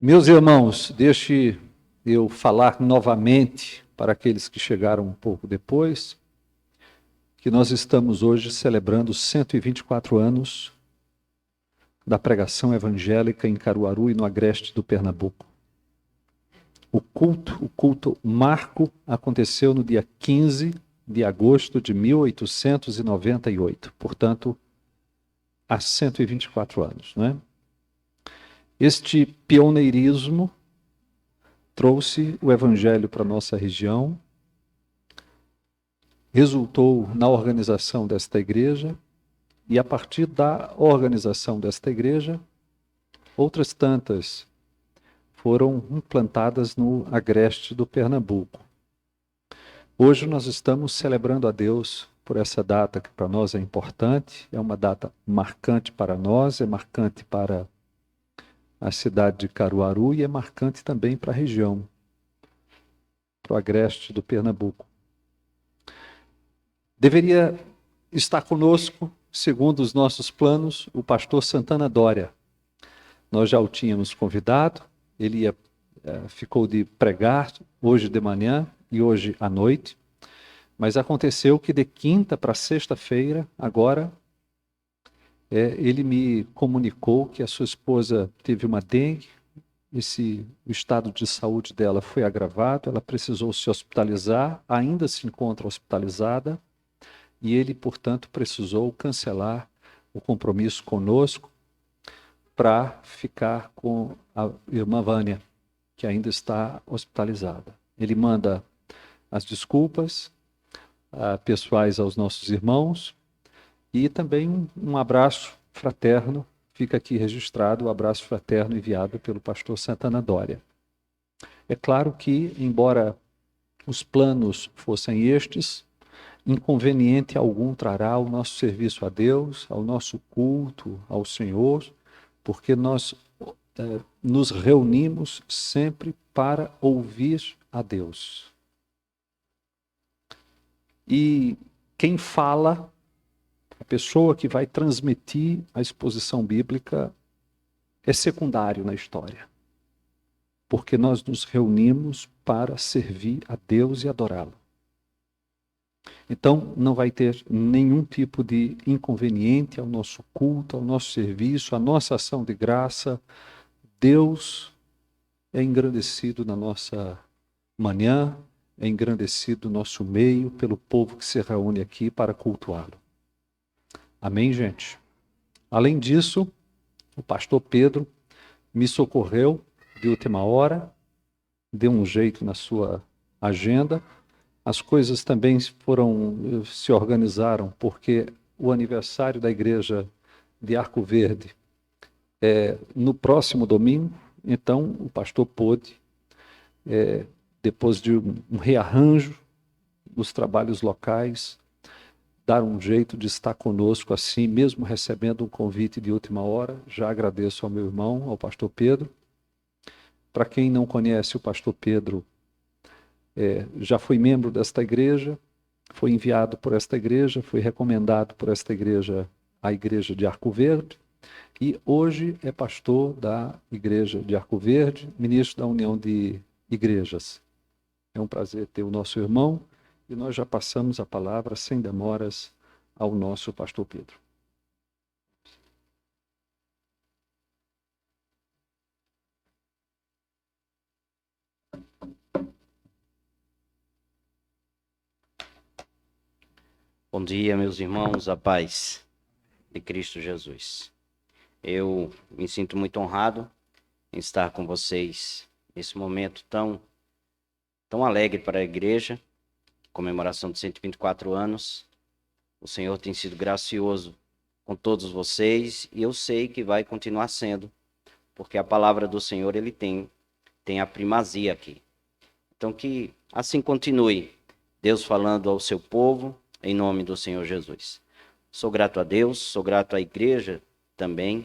Meus irmãos, deixe eu falar novamente para aqueles que chegaram um pouco depois, que nós estamos hoje celebrando 124 anos da pregação evangélica em Caruaru e no agreste do Pernambuco. O culto marco aconteceu no dia 15 de agosto de 1898, portanto, há 124 anos, não é? Este pioneirismo trouxe o evangelho para a nossa região, resultou na organização desta igreja, e a partir da organização desta igreja, outras tantas foram implantadas no agreste do Pernambuco. Hoje nós estamos celebrando a Deus por essa data que para nós é importante, é uma data marcante para nós, é marcante para a cidade de Caruaru e é marcante também para a região, para o agreste do Pernambuco. Deveria estar conosco, segundo os nossos planos, o pastor Santana Dória. Nós já o tínhamos convidado, ele ficou de pregar hoje de manhã e hoje à noite, mas aconteceu que de quinta para sexta-feira, agora, ele me comunicou que a sua esposa teve uma dengue, o estado de saúde dela foi agravado, ela precisou se hospitalizar, ainda se encontra hospitalizada, e ele, portanto, precisou cancelar o compromisso conosco para ficar com a irmã Vânia, que ainda está hospitalizada. Ele manda as desculpas pessoais aos nossos irmãos e também um abraço fraterno, fica aqui registrado o abraço fraterno enviado pelo pastor Santana Dória. É claro que, embora os planos fossem estes, inconveniente algum trará o nosso serviço a Deus, ao nosso culto ao Senhor, porque nós nos reunimos sempre para ouvir a Deus. E quem fala, a pessoa que vai transmitir a exposição bíblica, é secundário na história, porque nós nos reunimos para servir a Deus e adorá-lo. Então, não vai ter nenhum tipo de inconveniente ao nosso culto, ao nosso serviço, à nossa ação de graça. Deus é engrandecido na nossa manhã, é engrandecido no nosso meio pelo povo que se reúne aqui para cultuá-lo. Amém, gente? Além disso, o pastor Pedro me socorreu de última hora, deu um jeito na sua agenda. As coisas também se organizaram, porque o aniversário da igreja de Arco Verde é no próximo domingo, então o pastor pôde, depois de um rearranjo dos trabalhos locais, dar um jeito de estar conosco assim, mesmo recebendo um convite de última hora. Já agradeço ao meu irmão, ao pastor Pedro. Para quem não conhece o pastor Pedro, já foi membro desta igreja, foi enviado por esta igreja, foi recomendado por esta igreja, a igreja de Arco Verde, e hoje é pastor da igreja de Arco Verde, ministro da União de Igrejas. É um prazer ter o nosso irmão, e nós já passamos a palavra, sem demoras, ao nosso pastor Pedro. Bom dia, meus irmãos, a paz de Cristo Jesus. Eu me sinto muito honrado em estar com vocês nesse momento tão alegre para a igreja, comemoração de 124 anos. O Senhor tem sido gracioso com todos vocês e eu sei que vai continuar sendo, porque a palavra do Senhor ele tem a primazia aqui. Então que assim continue, Deus falando ao seu povo, em nome do Senhor Jesus. Sou grato a Deus, sou grato à igreja também.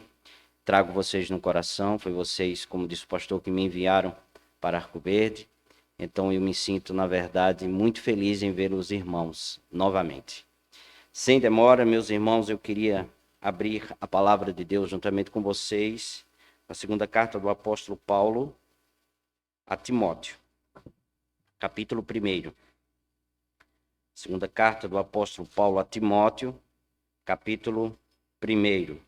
Trago vocês no coração, foi vocês, como disse o pastor, que me enviaram para Arco Verde. Então eu me sinto, na verdade, muito feliz em ver os irmãos novamente. Sem demora, meus irmãos, eu queria abrir a palavra de Deus juntamente com vocês A segunda carta do apóstolo Paulo a Timóteo, capítulo 1. Segunda carta do apóstolo Paulo a Timóteo, capítulo 1.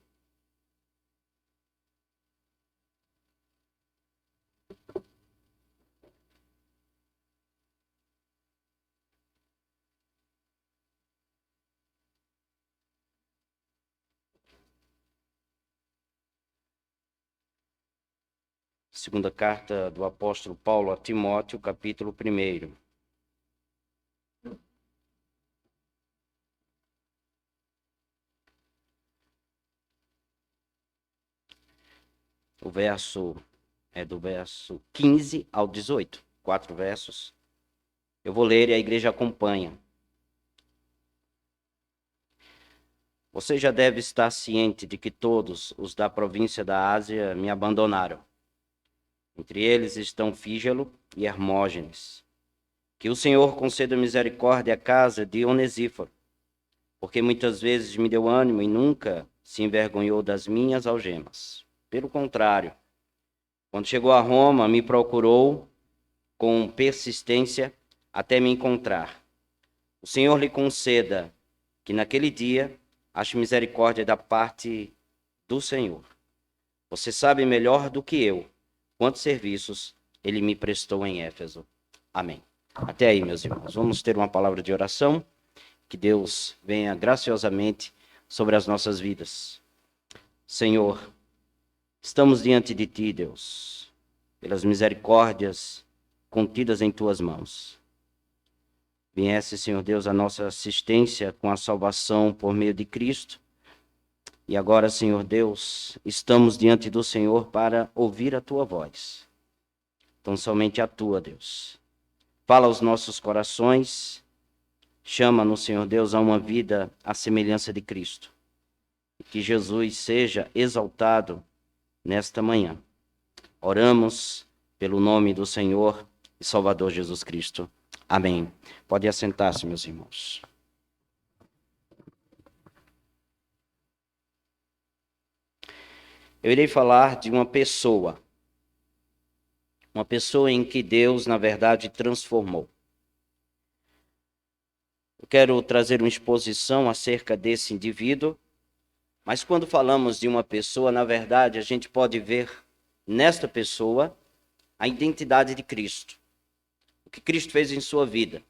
Segunda carta do apóstolo Paulo a Timóteo, capítulo 1. O verso é do verso 15 ao 18, 4 versos. Eu vou ler e a igreja acompanha. Você já deve estar ciente de que todos os da província da Ásia me abandonaram. Entre eles estão Fígelo e Hermógenes. Que o Senhor conceda misericórdia à casa de Onesíforo, porque muitas vezes me deu ânimo e nunca se envergonhou das minhas algemas. Pelo contrário, quando chegou a Roma, me procurou com persistência até me encontrar. O Senhor lhe conceda que naquele dia ache misericórdia da parte do Senhor. Você sabe melhor do que eu quantos serviços ele me prestou em Éfeso. Amém. Até aí, meus irmãos. Vamos ter uma palavra de oração. Que Deus venha graciosamente sobre as nossas vidas. Senhor, estamos diante de Ti, Deus, pelas misericórdias contidas em Tuas mãos. Viesse, Senhor Deus, a nossa assistência com a salvação por meio de Cristo. E agora, Senhor Deus, estamos diante do Senhor para ouvir a Tua voz. Então, somente a Tua, Deus. Fala aos nossos corações. Chama-nos, Senhor Deus, a uma vida à semelhança de Cristo. E que Jesus seja exaltado nesta manhã. Oramos pelo nome do Senhor e Salvador Jesus Cristo. Amém. Pode assentar-se, meus irmãos. Eu irei falar de uma pessoa em que Deus, na verdade, transformou. Eu quero trazer uma exposição acerca desse indivíduo, mas quando falamos de uma pessoa, na verdade, a gente pode ver nesta pessoa a identidade de Cristo. O que Cristo fez em sua vida.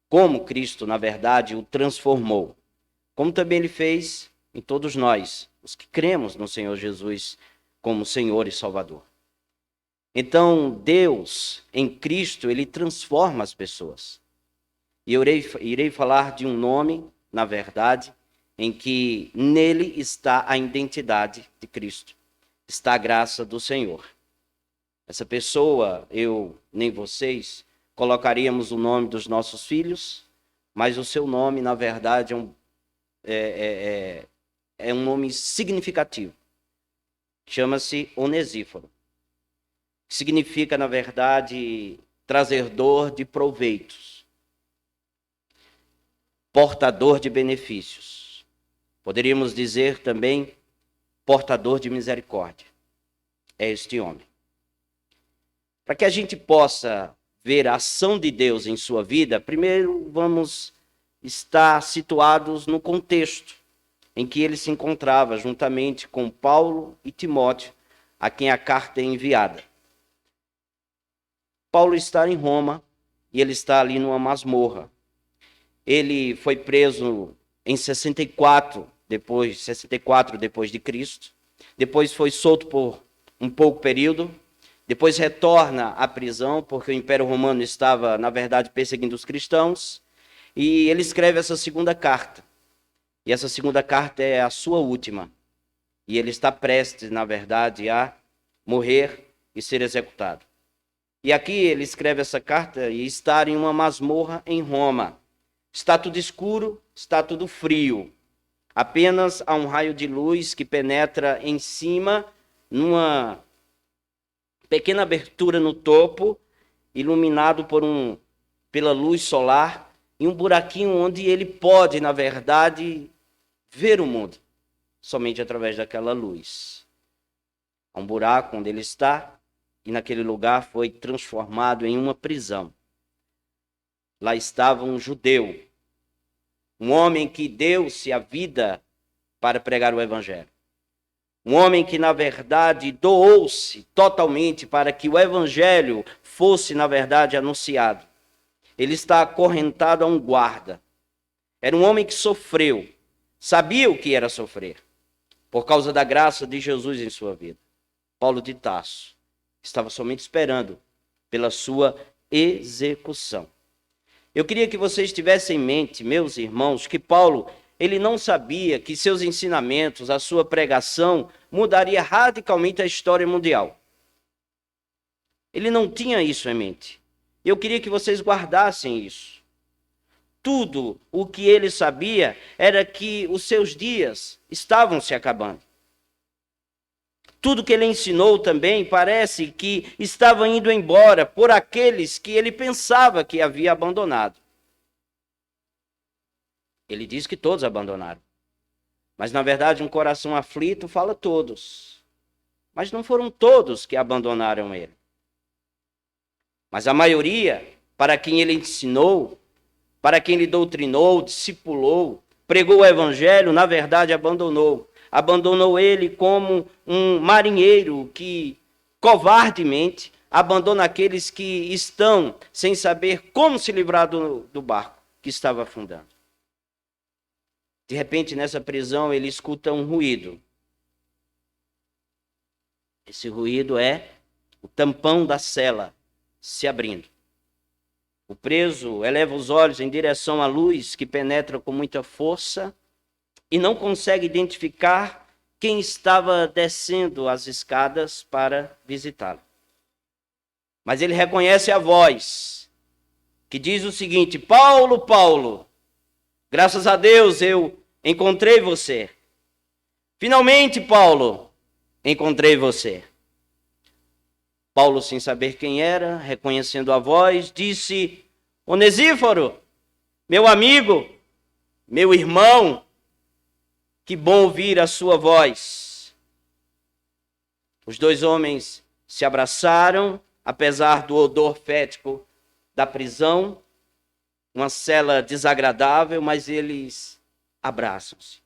Como Cristo, na verdade, o transformou. Como também Ele fez em todos nós, os que cremos no Senhor Jesus como Senhor e Salvador. Então, Deus, em Cristo, Ele transforma as pessoas. E eu irei falar de um nome, na verdade, em que nele está a identidade de Cristo. Está a graça do Senhor. Essa pessoa, eu nem vocês, colocaríamos o nome dos nossos filhos, mas o seu nome, na verdade, é um nome significativo. Chama-se Onesíforo. Que significa, na verdade, trazedor de proveitos. Portador de benefícios. Poderíamos dizer também portador de misericórdia. É este homem. Para que a gente possa ver a ação de Deus em sua vida, primeiro vamos estar situados no contexto em que ele se encontrava juntamente com Paulo e Timóteo, a quem a carta é enviada. Paulo está em Roma e ele está ali numa masmorra. Ele foi preso em 64 depois de Cristo. Depois foi solto por um pouco período. Depois retorna à prisão, porque o Império Romano estava, na verdade, perseguindo os cristãos. E ele escreve essa segunda carta. E essa segunda carta é a sua última. E ele está prestes, na verdade, a morrer e ser executado. E aqui ele escreve essa carta e está em uma masmorra em Roma. Está tudo escuro, está tudo frio. Apenas há um raio de luz que penetra em cima, numa pequena abertura no topo, iluminado pela luz solar, e um buraquinho onde ele pode, na verdade, ver o mundo, somente através daquela luz. a um buraco onde ele está, e naquele lugar foi transformado em uma prisão. Lá estava um judeu, um homem que deu-se a vida para pregar o evangelho. Um homem que, na verdade, doou-se totalmente para que o evangelho fosse, na verdade, anunciado. Ele está acorrentado a um guarda. Era um homem que sofreu, sabia o que era sofrer, por causa da graça de Jesus em sua vida. Paulo de Tarso estava somente esperando pela sua execução. Eu queria que vocês tivessem em mente, meus irmãos, que Paulo, ele não sabia que seus ensinamentos, a sua pregação, mudaria radicalmente a história mundial. Ele não tinha isso em mente. Eu queria que vocês guardassem isso. Tudo o que ele sabia era que os seus dias estavam se acabando. Tudo que ele ensinou também parece que estava indo embora por aqueles que ele pensava que havia abandonado. Ele diz que todos abandonaram. Mas, na verdade, um coração aflito fala todos. Mas não foram todos que abandonaram ele. Mas a maioria, para quem ele ensinou, para quem ele doutrinou, discipulou, pregou o evangelho, na verdade, abandonou. Abandonou ele como um marinheiro que, covardemente, abandona aqueles que estão sem saber como se livrar do barco que estava afundando. De repente, nessa prisão, ele escuta um ruído. Esse ruído é o tampão da cela se abrindo. O preso eleva os olhos em direção à luz que penetra com muita força e não consegue identificar quem estava descendo as escadas para visitá-lo. Mas ele reconhece a voz que diz o seguinte: Paulo, Paulo, graças a Deus eu encontrei você. Finalmente, Paulo, encontrei você. Paulo, sem saber quem era, reconhecendo a voz, disse: Onesíforo, meu amigo, meu irmão, que bom ouvir a sua voz. Os dois homens se abraçaram, apesar do odor fético da prisão, uma cela desagradável, mas eles abraçam-se.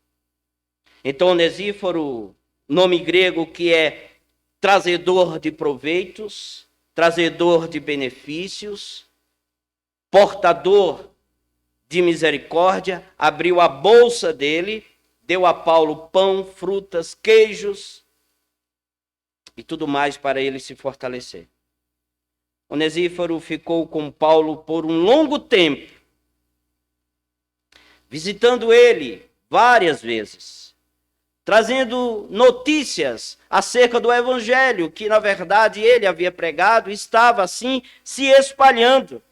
Então, Onesíforo, nome grego que é trazedor de proveitos, trazedor de benefícios, portador de misericórdia, abriu a bolsa dele, deu a Paulo pão, frutas, queijos e tudo mais para ele se fortalecer. Onesíforo ficou com Paulo por um longo tempo, visitando ele várias vezes, trazendo notícias acerca do evangelho que, na verdade, ele havia pregado, estava assim se espalhando.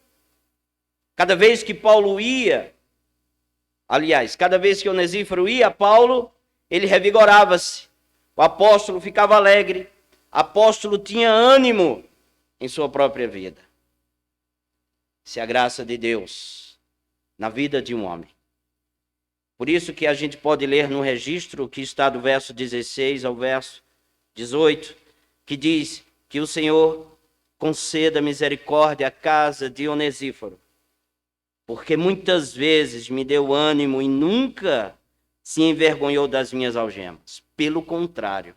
Cada vez que Paulo ia, cada vez que Onesíforo ia a Paulo, ele revigorava-se. O apóstolo ficava alegre, o apóstolo tinha ânimo em sua própria vida. Se a graça de Deus na vida de um homem. Por isso que a gente pode ler no registro que está do verso 16 ao verso 18, que diz que o Senhor conceda misericórdia à casa de Onesíforo, porque muitas vezes me deu ânimo e nunca se envergonhou das minhas algemas. Pelo contrário,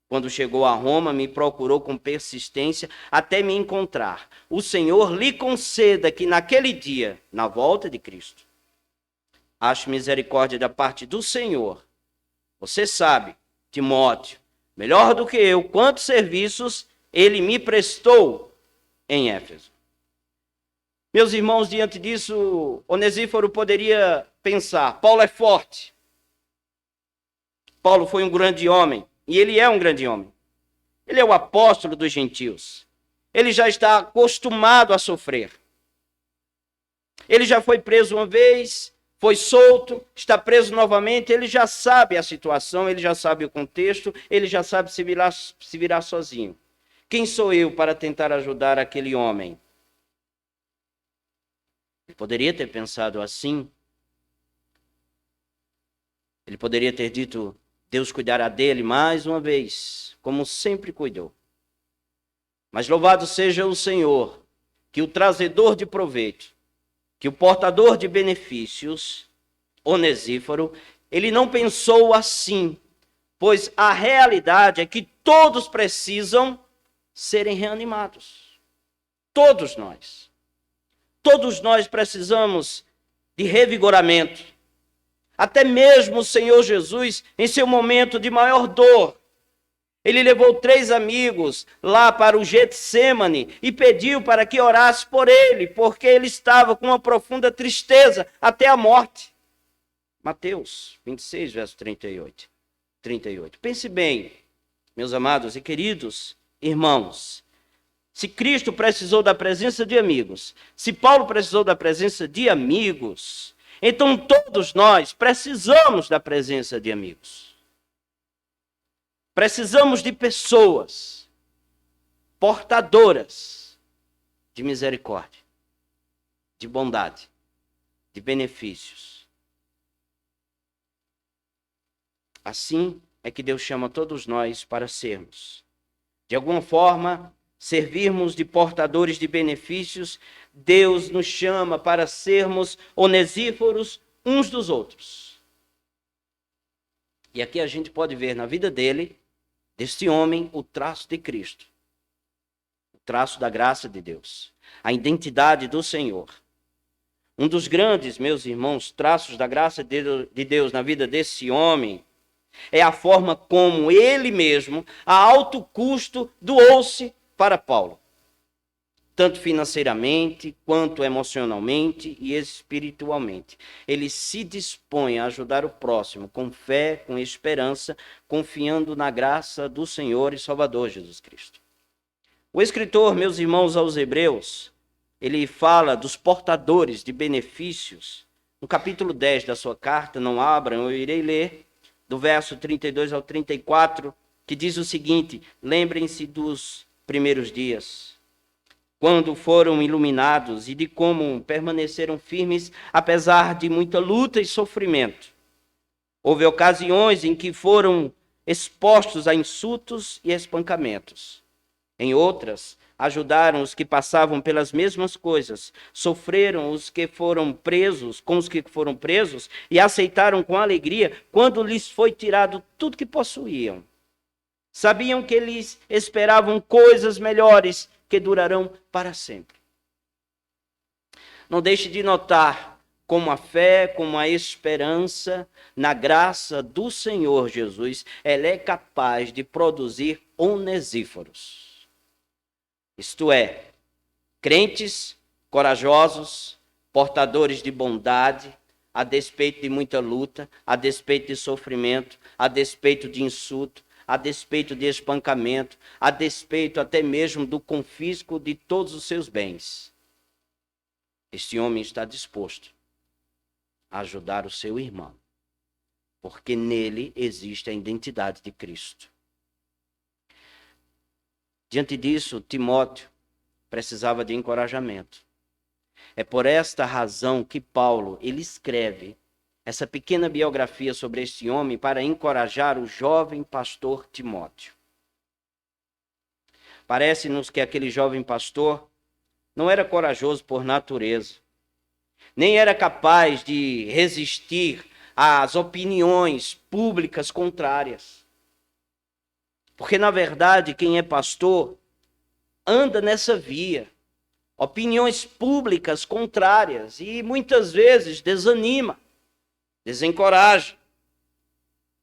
quando chegou a Roma, me procurou com persistência até me encontrar. O Senhor lhe conceda que naquele dia, na volta de Cristo, ache misericórdia da parte do Senhor. Você sabe, Timóteo, melhor do que eu, quantos serviços ele me prestou em Éfeso. Meus irmãos, diante disso, Onesíforo poderia pensar: Paulo é forte. Paulo foi um grande homem, e ele é um grande homem. Ele é o apóstolo dos gentios. Ele já está acostumado a sofrer. Ele já foi preso uma vez, foi solto, está preso novamente, ele já sabe a situação, ele já sabe o contexto, ele já sabe se virar sozinho. Quem sou eu para tentar ajudar aquele homem? Ele poderia ter pensado assim. Ele poderia ter dito: Deus cuidará dele mais uma vez, como sempre cuidou. Mas louvado seja o Senhor, que o trazedor de proveito, que o portador de benefícios, Onesíforo, ele não pensou assim, pois a realidade é que todos precisam serem reanimados. Todos nós. Todos nós precisamos de revigoramento. Até mesmo o Senhor Jesus, em seu momento de maior dor, ele levou 3 amigos lá para o Getsêmani e pediu para que orasse por ele, porque ele estava com uma profunda tristeza até a morte. Mateus 26, verso 38. Pense bem, meus amados e queridos irmãos, se Cristo precisou da presença de amigos, se Paulo precisou da presença de amigos, então todos nós precisamos da presença de amigos. Precisamos de pessoas portadoras de misericórdia, de bondade, de benefícios. Assim é que Deus chama todos nós para sermos. De alguma forma, servirmos de portadores de benefícios, Deus nos chama para sermos onesíforos uns dos outros. E aqui a gente pode ver na vida deste homem, o traço de Cristo, o traço da graça de Deus, a identidade do Senhor. Um dos grandes, meus irmãos, traços da graça de Deus na vida desse homem é a forma como ele mesmo, a alto custo, doou-se para Paulo, tanto financeiramente, quanto emocionalmente e espiritualmente. Ele se dispõe a ajudar o próximo com fé, com esperança, confiando na graça do Senhor e Salvador Jesus Cristo. O escritor, meus irmãos, aos Hebreus, ele fala dos portadores de benefícios. No capítulo 10 da sua carta, não abram, eu irei ler, do verso 32 ao 34, que diz o seguinte: lembrem-se dos primeiros dias, quando foram iluminados, e de como permaneceram firmes, apesar de muita luta e sofrimento. Houve ocasiões em que foram expostos a insultos e espancamentos. Em outras, ajudaram os que passavam pelas mesmas coisas, sofreram os que foram presos, com os que foram presos, e aceitaram com alegria quando lhes foi tirado tudo que possuíam. Sabiam que eles esperavam coisas melhores que durarão para sempre. Não deixe de notar como a fé, como a esperança na graça do Senhor Jesus, ela é capaz de produzir onesíforos. Isto é, crentes corajosos, portadores de bondade, a despeito de muita luta, a despeito de sofrimento, a despeito de insulto, a despeito de espancamento, a despeito até mesmo do confisco de todos os seus bens. Este homem está disposto a ajudar o seu irmão, porque nele existe a identidade de Cristo. Diante disso, Timóteo precisava de encorajamento. É por esta razão que Paulo, ele escreve essa pequena biografia sobre este homem para encorajar o jovem pastor Timóteo. Parece-nos que aquele jovem pastor não era corajoso por natureza, nem era capaz de resistir às opiniões públicas contrárias. Porque, na verdade, quem é pastor anda nessa via. Opiniões públicas contrárias e muitas vezes desanima, desencoraja.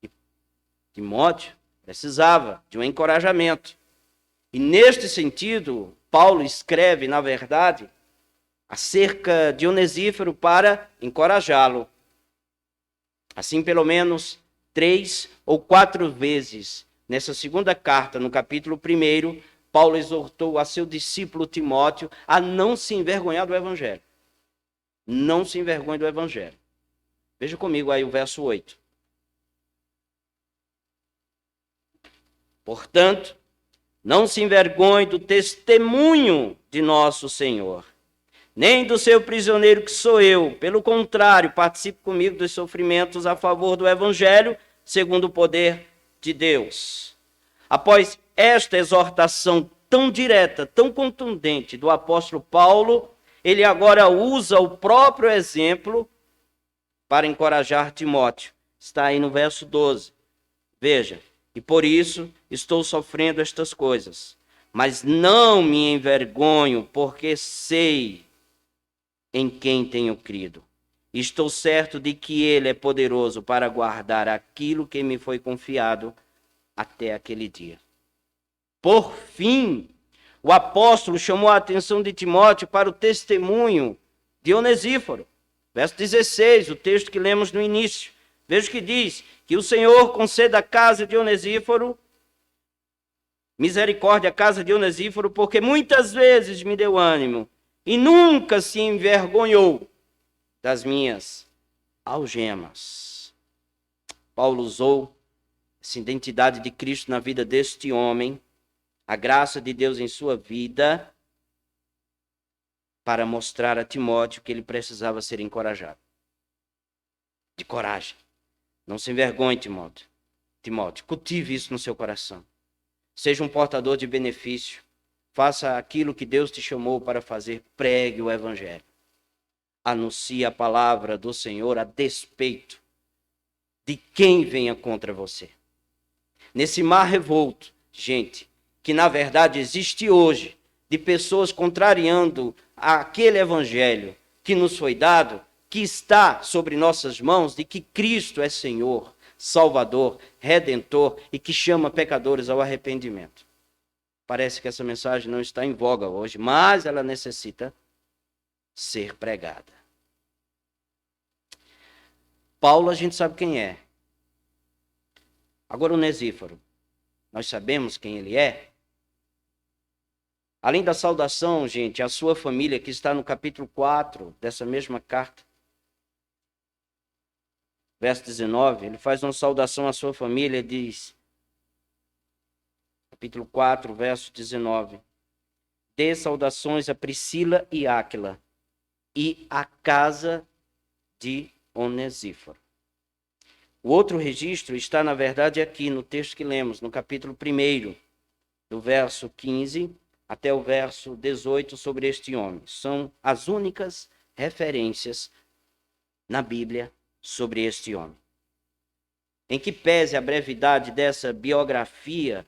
E Timóteo precisava de um encorajamento. E neste sentido, Paulo escreve, na verdade, acerca de Onesíforo para encorajá-lo. Assim, pelo menos 3 ou 4 vezes, nessa segunda carta, no capítulo 1, Paulo exortou a seu discípulo Timóteo a não se envergonhar do Evangelho. Não se envergonhe do Evangelho. Veja comigo aí o verso 8. Portanto, não se envergonhe do testemunho de nosso Senhor, nem do seu prisioneiro que sou eu. Pelo contrário, participe comigo dos sofrimentos a favor do Evangelho, segundo o poder de Deus. Após esta exortação tão direta, tão contundente do apóstolo Paulo, ele agora usa o próprio exemplo para encorajar Timóteo. Está aí no verso 12. Veja, e por isso estou sofrendo estas coisas, mas não me envergonho, porque sei em quem tenho crido. Estou certo de que ele é poderoso para guardar aquilo que me foi confiado até aquele dia. Por fim, o apóstolo chamou a atenção de Timóteo para o testemunho de Onesíforo. Verso 16, o texto que lemos no início. Veja o que diz: que o Senhor conceda à casa de Onesíforo misericórdia à casa de Onesíforo, porque muitas vezes me deu ânimo e nunca se envergonhou das minhas algemas. Paulo usou essa identidade de Cristo na vida deste homem, a graça de Deus em sua vida, para mostrar a Timóteo que ele precisava ser encorajado. De coragem. Não se envergonhe, Timóteo. Timóteo, cultive isso no seu coração. Seja um portador de benefício. Faça aquilo que Deus te chamou para fazer. Pregue o evangelho. Anuncie a palavra do Senhor a despeito de quem venha contra você. Nesse mar revolto, gente, que na verdade existe hoje, de pessoas contrariando aquele evangelho que nos foi dado, que está sobre nossas mãos, de que Cristo é Senhor, Salvador, Redentor e que chama pecadores ao arrependimento. Parece que essa mensagem não está em voga hoje, mas ela necessita ser pregada. Paulo, a gente sabe quem é. Agora, Onesíforo, nós sabemos quem ele é. Além da saudação, gente, a sua família, que está no capítulo 4 dessa mesma carta, verso 19, ele faz uma saudação à sua família, diz, capítulo 4, verso 19, dê saudações a Priscila e Áquila e a casa de Onesíforo. O outro registro está, na verdade, aqui no texto que lemos, no capítulo 1, do verso 15 até o verso 18 sobre este homem. São as únicas referências na Bíblia sobre este homem. Em que pese a brevidade dessa biografia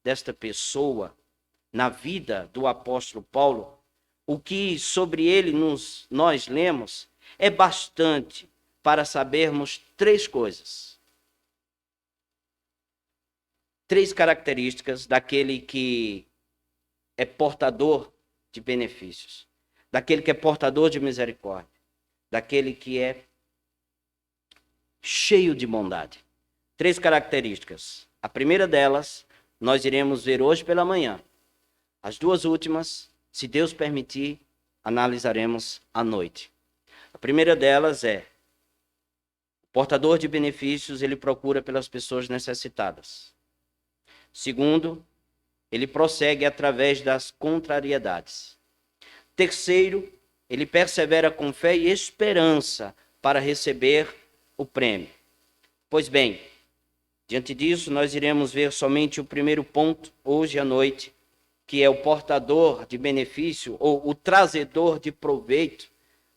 desta pessoa na vida do apóstolo Paulo, o que sobre ele nós lemos é bastante para sabermos três coisas. Três características daquele que é portador de benefícios, daquele que é portador de misericórdia, daquele que é cheio de bondade. Três características. A primeira delas, nós iremos ver hoje pela manhã. As duas últimas, se Deus permitir, analisaremos à noite. A primeira delas é: o portador de benefícios, ele procura pelas pessoas necessitadas. Segundo, ele prossegue através das contrariedades. Terceiro, ele persevera com fé e esperança para receber o prêmio. Pois bem, diante disso, nós iremos ver somente o primeiro ponto hoje à noite, que é o portador de benefício ou o trazedor de proveito,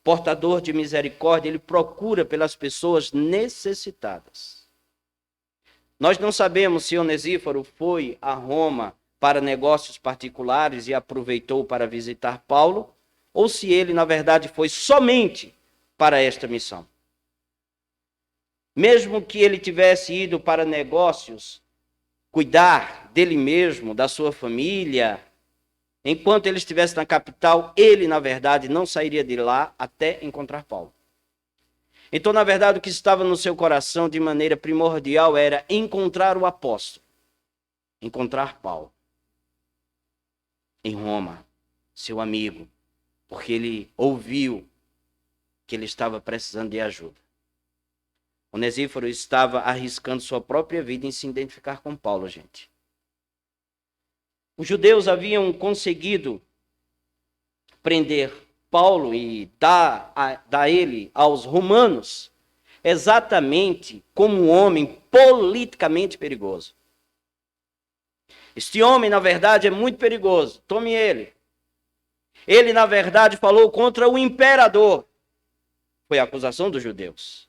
portador de misericórdia. Ele procura pelas pessoas necessitadas. Nós não sabemos se Onesíforo foi a Roma para negócios particulares e aproveitou para visitar Paulo, ou se ele, na verdade, foi somente para esta missão. Mesmo que ele tivesse ido para negócios, cuidar dele mesmo, da sua família, enquanto ele estivesse na capital, ele, na verdade, não sairia de lá até encontrar Paulo. Então, na verdade, o que estava no seu coração de maneira primordial era encontrar o apóstolo, encontrar Paulo em Roma, seu amigo, porque ele ouviu que ele estava precisando de ajuda. Onesíforo estava arriscando sua própria vida em se identificar com Paulo, gente. Os judeus haviam conseguido prender Paulo e dar ele aos romanos, exatamente como um homem politicamente perigoso. Este homem, na verdade, é muito perigoso. Tome ele. Ele, na verdade, falou contra o imperador. Foi a acusação dos judeus.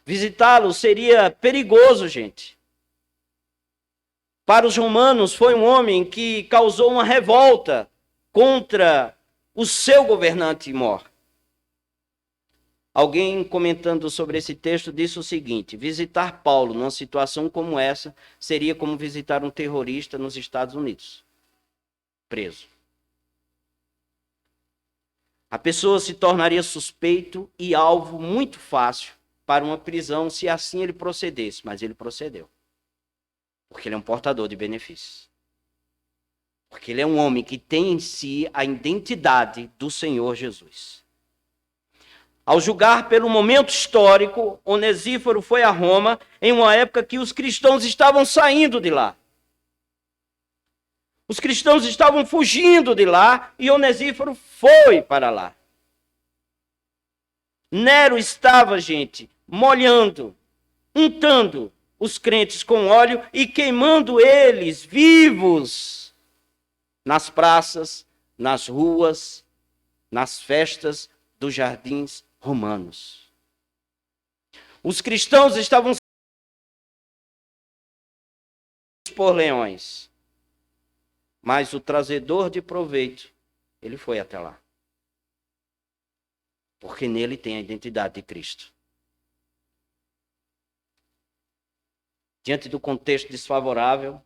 Visitá-lo seria perigoso, gente. Para os romanos, foi um homem que causou uma revolta contra o seu governante mor. Alguém comentando sobre esse texto disse o seguinte: visitar Paulo numa situação como essa seria como visitar um terrorista nos Estados Unidos, preso. A pessoa se tornaria suspeito e alvo muito fácil para uma prisão se assim ele procedesse, mas ele procedeu. Porque ele é um portador de benefícios. Porque ele é um homem que tem em si a identidade do Senhor Jesus. Ao julgar pelo momento histórico, Onesíforo foi a Roma em uma época que os cristãos estavam saindo de lá. Os cristãos estavam fugindo de lá e Onesíforo foi para lá. Nero estava, gente, molhando, untando os crentes com óleo e queimando eles vivos nas praças, nas ruas, nas festas dos jardins romanos. Os cristãos estavam por leões, mas o trazedor de proveito, ele foi até lá. Porque nele tem a identidade de Cristo. Diante do contexto desfavorável,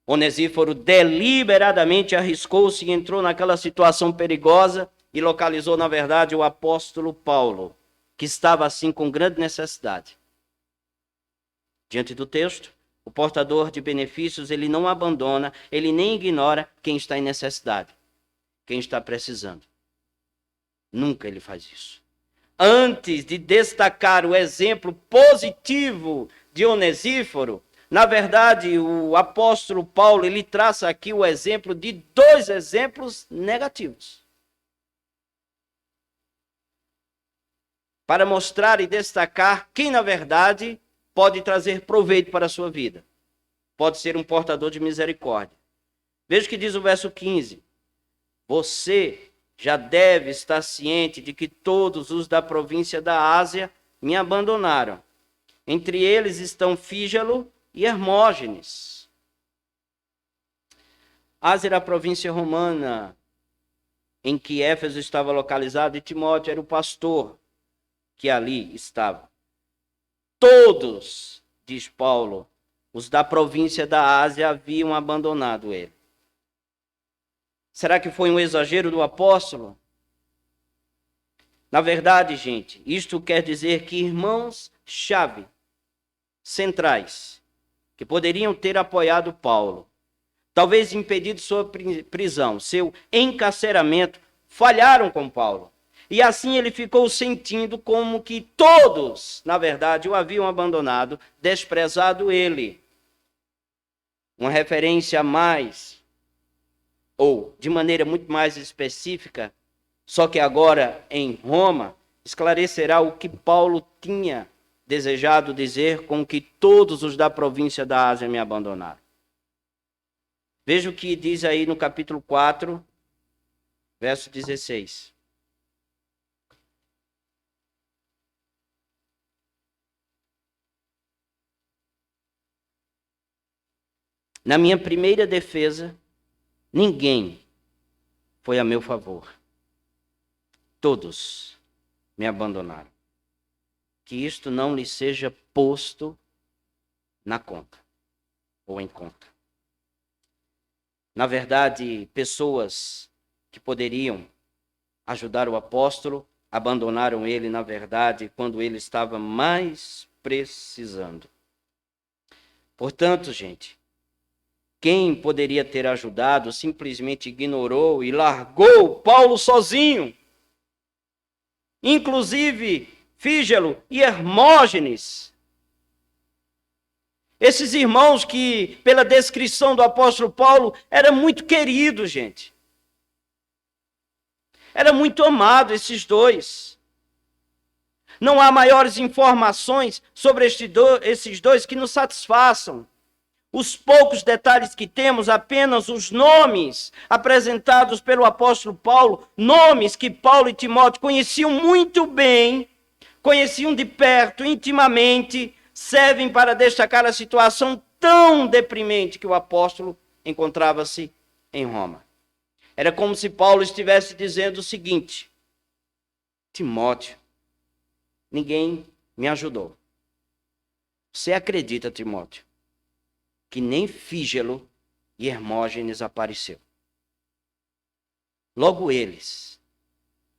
Onesíforo deliberadamente arriscou-se e entrou naquela situação perigosa e localizou, na verdade, o apóstolo Paulo, que estava assim com grande necessidade. Diante do texto, o portador de benefícios, ele não abandona, ele nem ignora quem está em necessidade, quem está precisando. Nunca ele faz isso. Antes de destacar o exemplo positivo de Onesíforo, na verdade, o apóstolo Paulo, ele traça aqui o exemplo de dois exemplos negativos. Para mostrar e destacar quem, na verdade, pode trazer proveito para a sua vida. Pode ser um portador de misericórdia. Veja o que diz o verso 15. Você já deve estar ciente de que todos os da província da Ásia me abandonaram. Entre eles estão Fígelo e Hermógenes. Ásia era a província romana em que Éfeso estava localizado e Timóteo era o pastor que ali estava. Todos, diz Paulo, os da província da Ásia haviam abandonado ele. Será que foi um exagero do apóstolo? Na verdade, gente, isto quer dizer que irmãos-chave, centrais, que poderiam ter apoiado Paulo, talvez impedido sua prisão, seu encarceramento, falharam com Paulo. E assim ele ficou sentindo como que todos, na verdade, o haviam abandonado, desprezado ele. Uma referência a mais, ou de maneira muito mais específica, só que agora em Roma, esclarecerá o que Paulo tinha desejado dizer com que todos os da província da Ásia me abandonaram. Veja o que diz aí no capítulo 4, verso 16. Na minha primeira defesa, ninguém foi a meu favor. Todos me abandonaram. Que isto não lhe seja posto na conta ou em conta. Na verdade, pessoas que poderiam ajudar o apóstolo abandonaram ele, na verdade, quando ele estava mais precisando. Portanto, gente, quem poderia ter ajudado simplesmente ignorou e largou Paulo sozinho. Inclusive Fígelo e Hermógenes. Esses irmãos que, pela descrição do apóstolo Paulo, era muito querido, gente. Era muito amado esses dois. Não há maiores informações sobre esses dois que nos satisfaçam. Os poucos detalhes que temos, apenas os nomes apresentados pelo apóstolo Paulo, nomes que Paulo e Timóteo conheciam muito bem, conheciam de perto, intimamente, servem para destacar a situação tão deprimente que o apóstolo encontrava-se em Roma. Era como se Paulo estivesse dizendo o seguinte: Timóteo, ninguém me ajudou. Você acredita, Timóteo, que nem Fígelo e Hermógenes apareceu? Logo eles,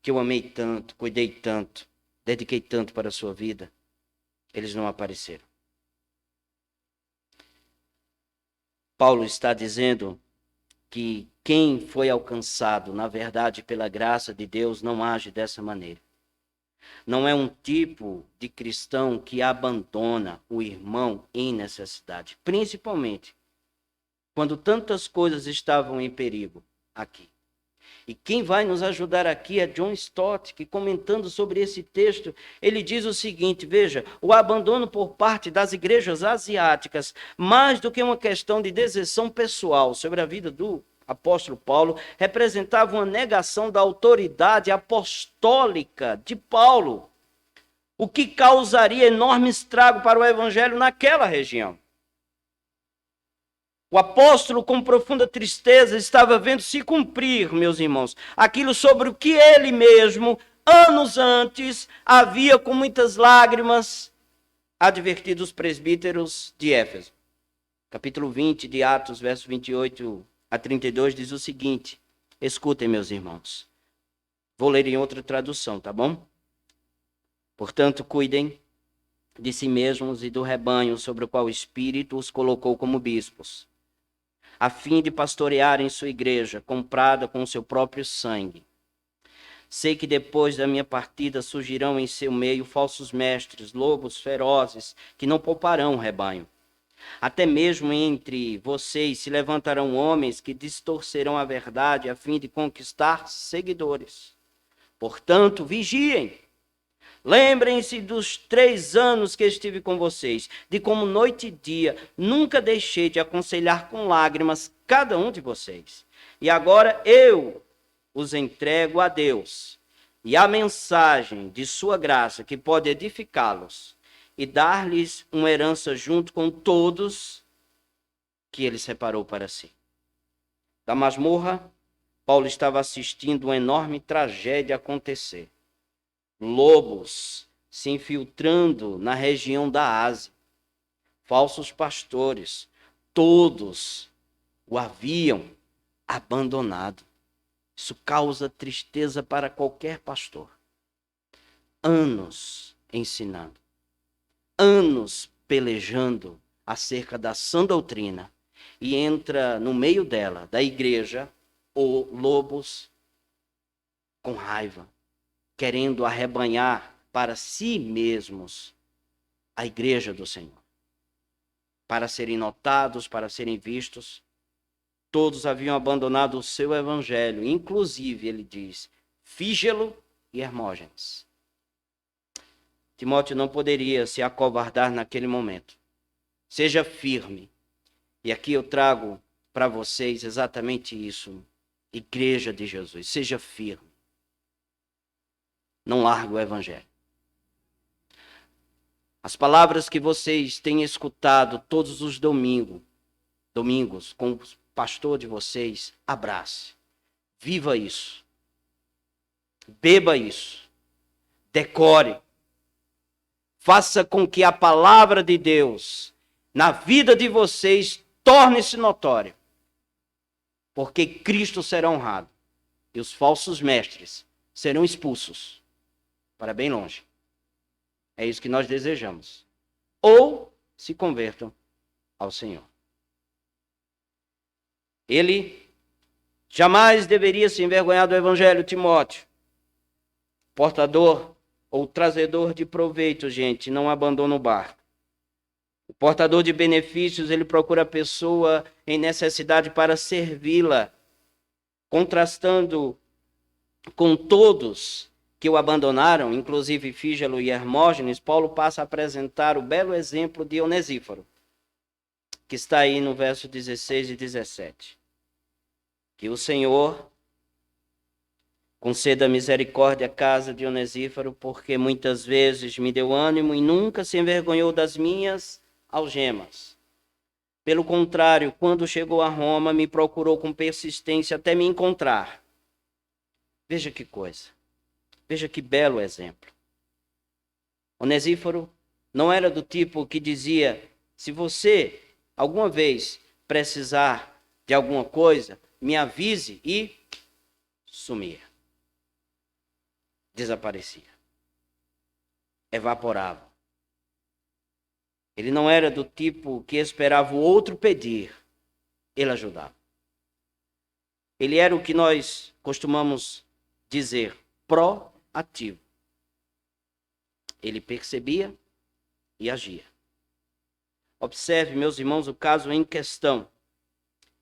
que eu amei tanto, cuidei tanto, dediquei tanto para a sua vida, eles não apareceram. Paulo está dizendo que quem foi alcançado, na verdade, pela graça de Deus, não age dessa maneira. Não é um tipo de cristão que abandona o irmão em necessidade, principalmente quando tantas coisas estavam em perigo aqui. E quem vai nos ajudar aqui é John Stott, que comentando sobre esse texto, ele diz o seguinte: veja, o abandono por parte das igrejas asiáticas, mais do que uma questão de deserção pessoal sobre a vida do apóstolo Paulo, representava uma negação da autoridade apostólica de Paulo, o que causaria enorme estrago para o evangelho naquela região. O apóstolo, com profunda tristeza, estava vendo se cumprir, meus irmãos, aquilo sobre o que ele mesmo, anos antes, havia com muitas lágrimas advertido os presbíteros de Éfeso. Capítulo 20 de Atos, verso 28 a 32, diz o seguinte: escutem, meus irmãos. Vou ler em outra tradução, tá bom? Portanto, cuidem de si mesmos e do rebanho sobre o qual o Espírito os colocou como bispos, a fim de pastorearem sua igreja, comprada com o seu próprio sangue. Sei que depois da minha partida surgirão em seu meio falsos mestres, lobos ferozes, que não pouparão o rebanho. Até mesmo entre vocês se levantarão homens que distorcerão a verdade a fim de conquistar seguidores. Portanto, vigiem. Lembrem-se dos 3 anos que estive com vocês, de como noite e dia nunca deixei de aconselhar com lágrimas cada um de vocês. E agora eu os entrego a Deus e a mensagem de sua graça que pode edificá-los e dar-lhes uma herança junto com todos que ele separou para si. Da masmorra, Paulo estava assistindo uma enorme tragédia acontecer. Lobos se infiltrando na região da Ásia. Falsos pastores, todos o haviam abandonado. Isso causa tristeza para qualquer pastor. Anos ensinando, anos pelejando acerca da sã doutrina, e entra no meio dela, da igreja, lobos com raiva, querendo arrebanhar para si mesmos a igreja do Senhor, para serem notados, para serem vistos. Todos haviam abandonado o seu evangelho, inclusive, ele diz, Fígelo e Hermógenes. Timóteo não poderia se acovardar naquele momento. Seja firme. E aqui eu trago para vocês exatamente isso. Igreja de Jesus, seja firme. Não largue o evangelho. As palavras que vocês têm escutado todos os domingos com o pastor de vocês, abrace. Viva isso. Beba isso. Decore. Faça com que a palavra de Deus na vida de vocês torne-se notória. Porque Cristo será honrado e os falsos mestres serão expulsos para bem longe. É isso que nós desejamos. Ou se convertam ao Senhor. Ele jamais deveria se envergonhar do evangelho, Timóteo. Portador ou trazedor de proveito, gente, não abandona o barco. O portador de benefícios, ele procura a pessoa em necessidade para servi-la, contrastando com todos que o abandonaram, inclusive Fígelo e Hermógenes, Paulo passa a apresentar o belo exemplo de Onesíforo, que está aí no verso 16 e 17. Que o Senhor conceda misericórdia à casa de Onesíforo, porque muitas vezes me deu ânimo e nunca se envergonhou das minhas algemas. Pelo contrário, quando chegou a Roma, me procurou com persistência até me encontrar. Veja que coisa. Veja que belo exemplo. Onesíforo não era do tipo que dizia: se você alguma vez precisar de alguma coisa, me avise, e sumia. Desaparecia. Evaporava. Ele não era do tipo que esperava o outro pedir, ele ajudava. Ele era o que nós costumamos dizer, proativo. Ele percebia e agia. Observe, meus irmãos, o caso em questão.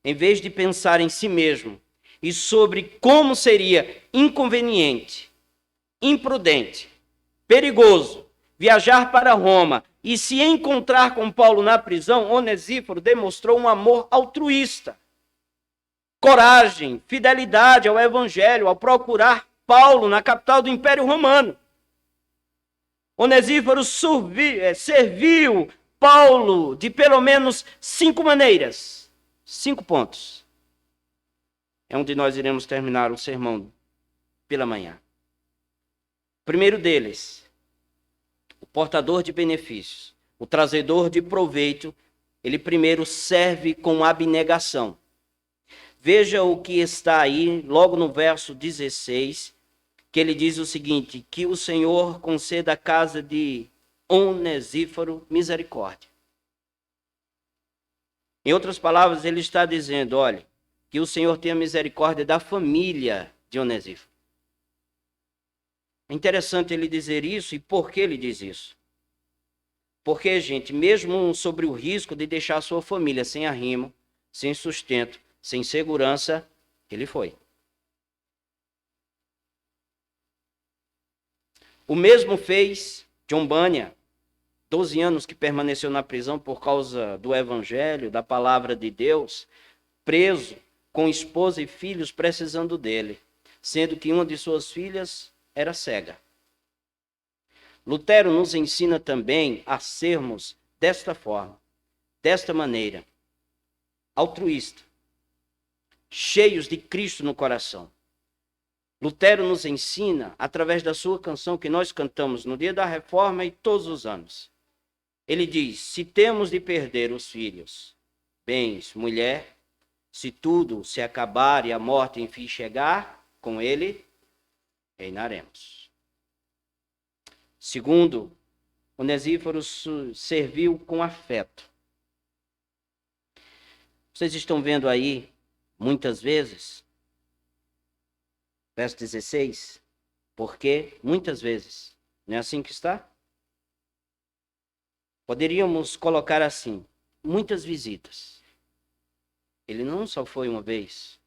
Em vez de pensar em si mesmo e sobre como seria inconveniente, imprudente, perigoso viajar para Roma e se encontrar com Paulo na prisão, Onesíforo demonstrou um amor altruísta, coragem, fidelidade ao Evangelho, ao procurar Paulo na capital do Império Romano. Onesíforo serviu Paulo de pelo menos 5 maneiras. 5 pontos. É onde nós iremos terminar o sermão pela manhã. O primeiro deles, o portador de benefícios, o trazedor de proveito, ele primeiro serve com abnegação. Veja o que está aí, logo no verso 16, que ele diz o seguinte: que o Senhor conceda à casa de Onesíforo misericórdia. Em outras palavras, ele está dizendo, olha, que o Senhor tenha misericórdia da família de Onesíforo. É interessante ele dizer isso, e por que ele diz isso? Porque, gente, mesmo sobre o risco de deixar a sua família sem arrimo, sem sustento, sem segurança, ele foi. O mesmo fez John Bunyan, 12 anos que permaneceu na prisão por causa do Evangelho, da palavra de Deus, preso, com esposa e filhos precisando dele, sendo que uma de suas filhas era cega. Lutero nos ensina também a sermos desta forma, desta maneira, altruísta, cheios de Cristo no coração. Lutero nos ensina, através da sua canção que nós cantamos no dia da Reforma e todos os anos. Ele diz: se temos de perder os filhos, bens, mulher, se tudo se acabar e a morte enfim chegar, com ele reinaremos. Segundo, Onesíforo serviu com afeto. Vocês estão vendo aí, muitas vezes, verso 16, porque muitas vezes, não é assim que está? Poderíamos colocar assim, muitas visitas. Ele não só foi uma vez.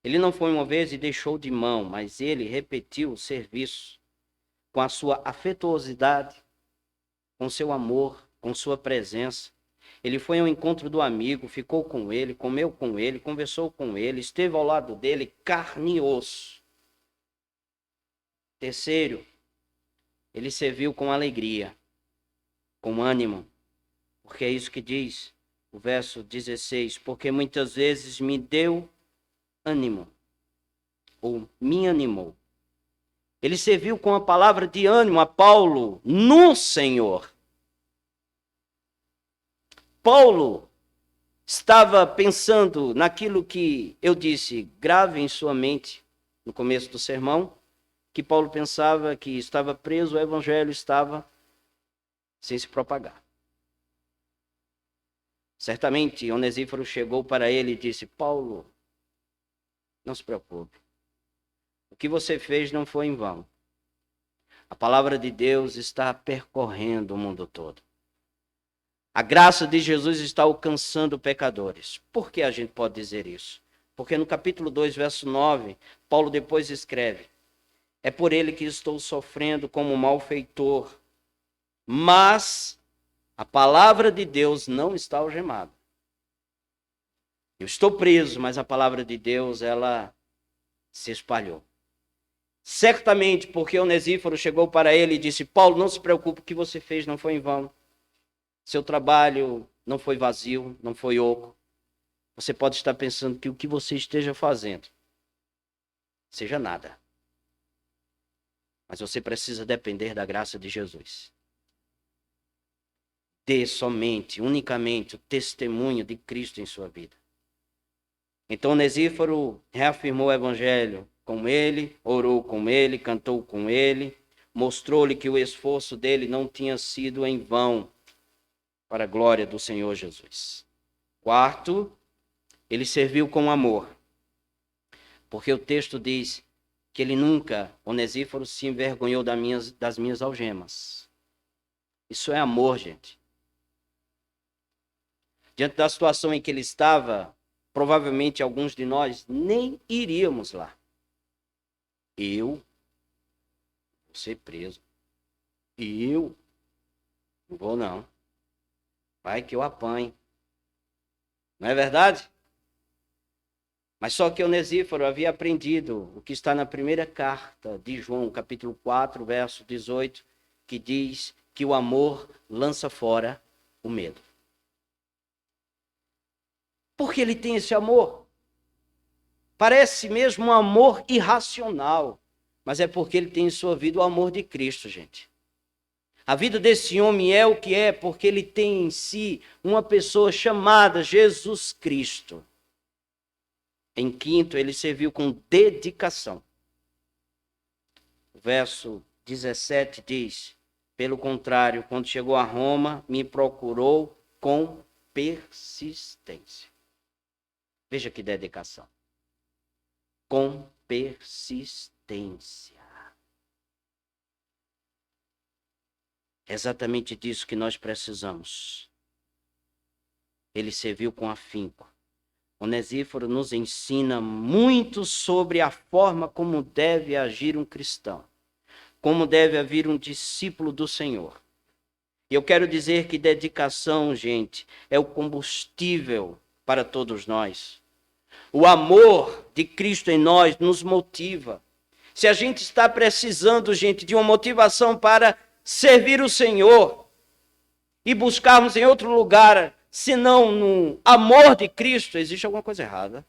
Ele não foi uma vez e deixou de mão, mas ele repetiu o serviço com a sua afetuosidade, com seu amor, com sua presença. Ele foi ao encontro do amigo, ficou com ele, comeu com ele, conversou com ele, esteve ao lado dele, carne e osso. Terceiro, ele serviu com alegria, com ânimo, porque é isso que diz o verso 16, porque muitas vezes me deu ânimo, ou me animou. Ele serviu com a palavra de ânimo a Paulo no Senhor. Paulo estava pensando naquilo que eu disse, grave em sua mente, no começo do sermão, que Paulo pensava que estava preso, o evangelho estava sem se propagar. Certamente, Onesíforo chegou para ele e disse: Paulo, não se preocupe. O que você fez não foi em vão. A palavra de Deus está percorrendo o mundo todo. A graça de Jesus está alcançando pecadores. Por que a gente pode dizer isso? Porque no capítulo 2, verso 9, Paulo depois escreve: é por ele que estou sofrendo como malfeitor, mas a palavra de Deus não está algemada. Eu estou preso, mas a palavra de Deus, ela se espalhou. Certamente porque Onesíforo chegou para ele e disse: Paulo, não se preocupe, o que você fez não foi em vão. Seu trabalho não foi vazio, não foi oco. Você pode estar pensando que o que você esteja fazendo seja nada. Mas você precisa depender da graça de Jesus. Dê somente, unicamente, o testemunho de Cristo em sua vida. Então Onesíforo reafirmou o evangelho com ele, orou com ele, cantou com ele, mostrou-lhe que o esforço dele não tinha sido em vão, para a glória do Senhor Jesus. Quarto, ele serviu com amor. Porque o texto diz que ele nunca, Onesíforo, se envergonhou das minhas algemas. Isso é amor, gente. Diante da situação em que ele estava, provavelmente alguns de nós nem iríamos lá. Eu vou ser preso. Eu não vou não. Vai que eu apanho. Não é verdade? Mas só que Onesíforo havia aprendido o que está na primeira carta de João, capítulo 4, verso 18, que diz que o amor lança fora o medo. Por que ele tem esse amor? Parece mesmo um amor irracional, mas é porque ele tem em sua vida o amor de Cristo, gente. A vida desse homem é o que é porque ele tem em si uma pessoa chamada Jesus Cristo. Em quinto, ele serviu com dedicação. O verso 17 diz: pelo contrário, quando chegou a Roma, me procurou com persistência. Veja que dedicação. Com persistência. É exatamente disso que nós precisamos. Ele serviu com afinco. Onesíforo nos ensina muito sobre a forma como deve agir um cristão, como deve agir um discípulo do Senhor. E eu quero dizer que dedicação, gente, é o combustível para todos nós. O amor de Cristo em nós nos motiva. Se a gente está precisando, gente, de uma motivação para servir o Senhor e buscarmos em outro lugar, senão no amor de Cristo, existe alguma coisa errada.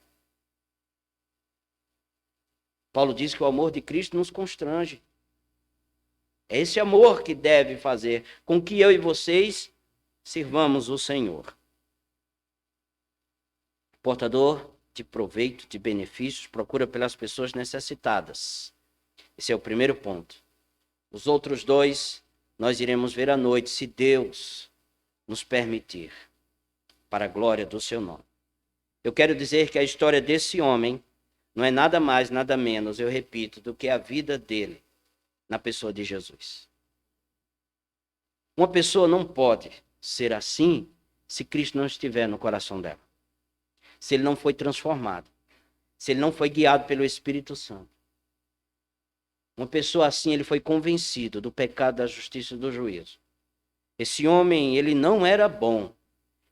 Paulo diz que o amor de Cristo nos constrange. É esse amor que deve fazer com que eu e vocês sirvamos o Senhor. Portador de proveito, de benefícios, procura pelas pessoas necessitadas. Esse é o primeiro ponto. Os outros dois nós iremos ver à noite, se Deus nos permitir, para a glória do seu nome. Eu quero dizer que a história desse homem não é nada mais, nada menos, eu repito, do que a vida dele na pessoa de Jesus. Uma pessoa não pode ser assim se Cristo não estiver no coração dela. Se ele não foi transformado. Se ele não foi guiado pelo Espírito Santo. Uma pessoa assim, ele foi convencido do pecado, da justiça e do juízo. Esse homem, ele não era bom.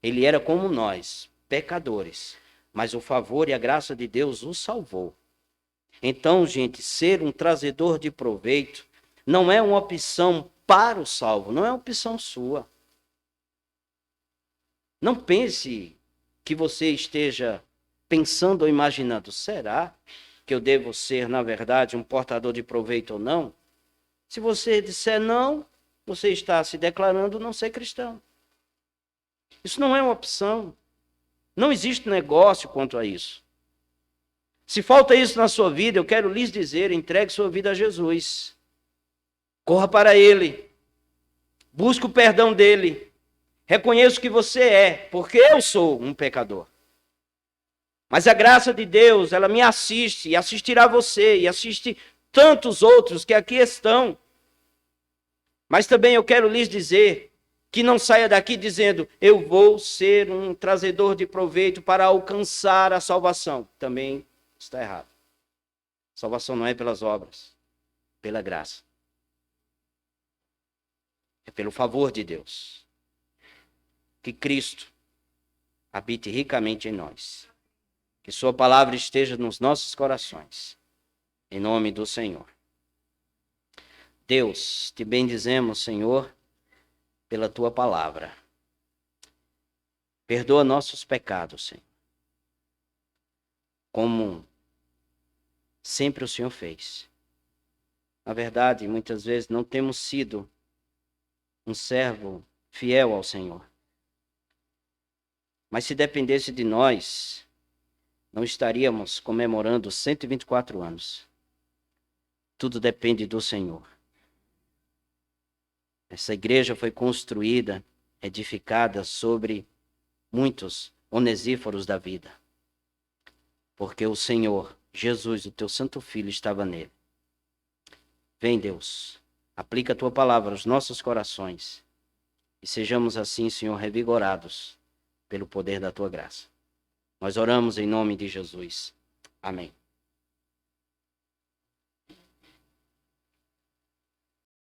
Ele era como nós, pecadores. Mas o favor e a graça de Deus o salvou. Então, gente, ser um trazedor de proveito não é uma opção para o salvo, não é uma opção sua. Não pense que você esteja pensando ou imaginando, será que eu devo ser, na verdade, um portador de proveito ou não? Se você disser não, você está se declarando não ser cristão. Isso não é uma opção. Não existe negócio quanto a isso. Se falta isso na sua vida, eu quero lhes dizer, entregue sua vida a Jesus. Corra para Ele. Busque o perdão dEle. Reconheça o que você é, porque eu sou um pecador. Mas a graça de Deus, ela me assiste, e assistirá você, e assiste tantos outros que aqui estão. Mas também eu quero lhes dizer que não saia daqui dizendo, eu vou ser um trazedor de proveito para alcançar a salvação. Também está errado. Salvação não é pelas obras, pela graça. É pelo favor de Deus. Que Cristo habite ricamente em nós. Que sua palavra esteja nos nossos corações. Em nome do Senhor. Deus, te bendizemos, Senhor, pela tua palavra. Perdoa nossos pecados, Senhor. Como sempre o Senhor fez. Na verdade, muitas vezes não temos sido um servo fiel ao Senhor. Mas se dependesse de nós, não estaríamos comemorando 124 anos. Tudo depende do Senhor. Essa igreja foi construída, edificada sobre muitos onesíforos da vida. Porque o Senhor, Jesus, o teu santo Filho, estava nele. Vem, Deus, aplica a tua palavra aos nossos corações e sejamos assim, Senhor, revigorados pelo poder da tua graça. Nós oramos em nome de Jesus. Amém.